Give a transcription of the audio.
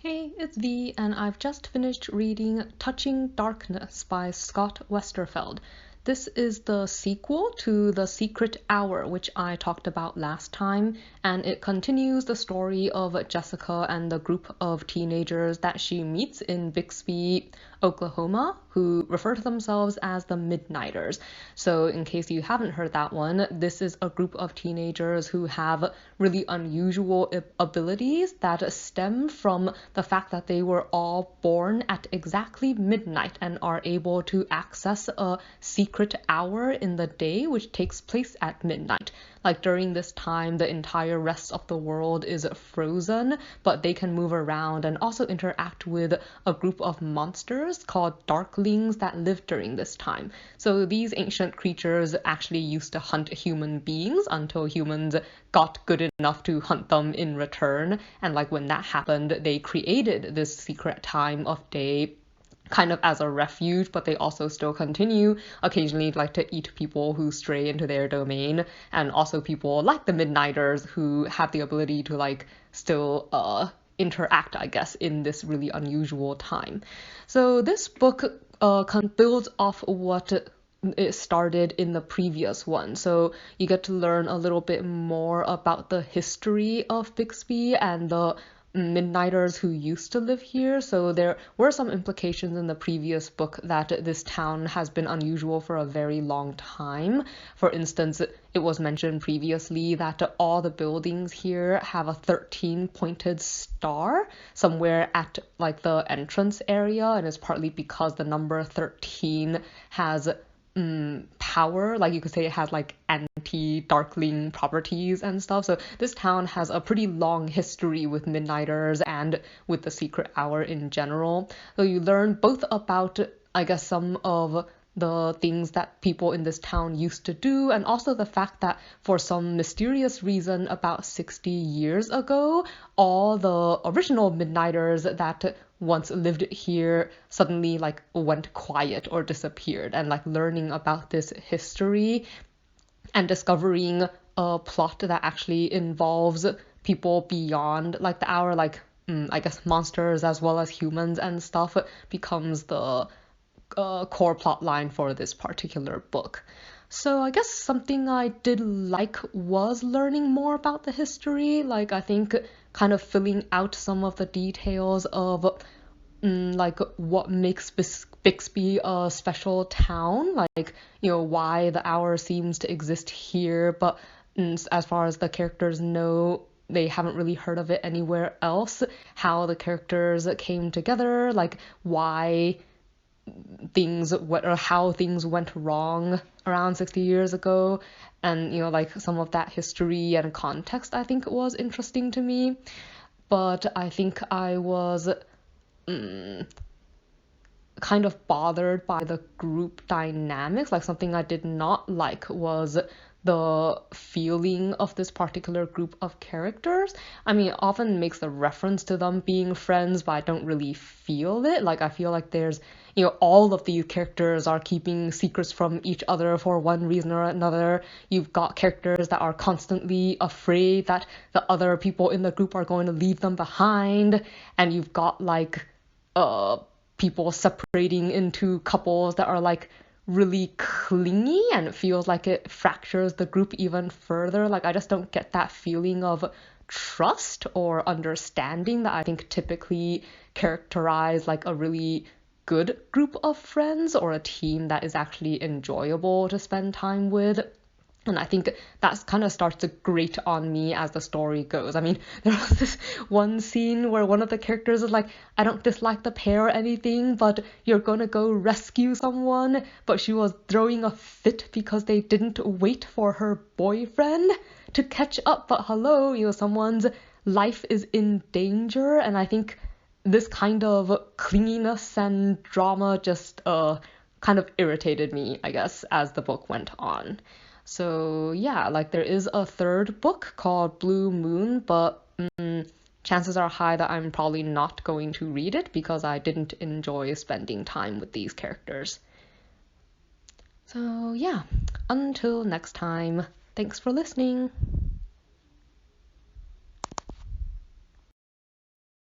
Hey, it's V, and I've just finished reading Touching Darkness by Scott Westerfeld. This is the sequel to The Secret Hour, which I talked about last time, and it continues the story of Jessica and the group of teenagers that she meets in Bixby, Oklahoma, who refer to themselves as the Midnighters. So in case you haven't heard that one, this is a group of teenagers who have really unusual abilities that stem from the fact that they were all born at exactly midnight and are able to access a secret hour in the day which takes place at midnight. Like during this time, the entire rest of the world is frozen, but they can move around and also interact with a group of monsters called darklings that live during this time. So these ancient creatures actually used to hunt human beings until humans got good enough to hunt them in return. And like when that happened, they created this secret time of day kind of as a refuge, but they also still continue occasionally like to eat people who stray into their domain, and also people like the Midnighters who have the ability to like still interact, I guess, in this really unusual time. So this book builds off what it started in the previous one. So you get to learn a little bit more about the history of Bixby and the Midnighters who used to live here. So there were some implications in the previous book that this town has been unusual for a very long time. For instance, it was mentioned previously that all the buildings here have a 13-pointed star somewhere at like the entrance area, and it's partly because the number 13 has power, like you could say it has like anti-darkling properties and stuff. So this town has a pretty long history with Midnighters and with the Secret Hour in general. So you learn both about, I guess, some of the things that people in this town used to do, and also the fact that for some mysterious reason about 60 years ago, all the original Midnighters that once lived here suddenly like went quiet or disappeared, and like learning about this history and discovering a plot that actually involves people beyond like the hour, like I guess monsters as well as humans and stuff, becomes the core plot line for this particular book. So I guess something I did like was learning more about the history, like I think kind of filling out some of the details of like what makes Bixby a special town, like, you know, why the hour seems to exist here, but as far as the characters know, they haven't really heard of it anywhere else, how the characters came together, like why how things went wrong around 60 years ago, and you know, like some of that history and context I think was interesting to me. But I think I was kind of bothered by the group dynamics. Like something I did not like was the feeling of this particular group of characters. I mean, it often makes a reference to them being friends, but I don't really feel it. Like I feel like there's, you know, all of these characters are keeping secrets from each other for one reason or another. You've got characters that are constantly afraid that the other people in the group are going to leave them behind, and you've got like people separating into couples that are like really clingy, and it feels like it fractures the group even further. Like I just don't get that feeling of trust or understanding that I think typically characterize like a really good group of friends or a team that is actually enjoyable to spend time with. And I think that kind of starts to grate on me as the story goes. I mean, there was this one scene where one of the characters is like, I don't dislike the pair or anything, but you're gonna go rescue someone. But she was throwing a fit because they didn't wait for her boyfriend to catch up. But hello, you know, someone's life is in danger. And I think this kind of clinginess and drama just kind of irritated me, I guess, as the book went on. So yeah, like there is a third book called Blue Moon, but chances are high that I'm probably not going to read it because I didn't enjoy spending time with these characters. So yeah, until next time, thanks for listening.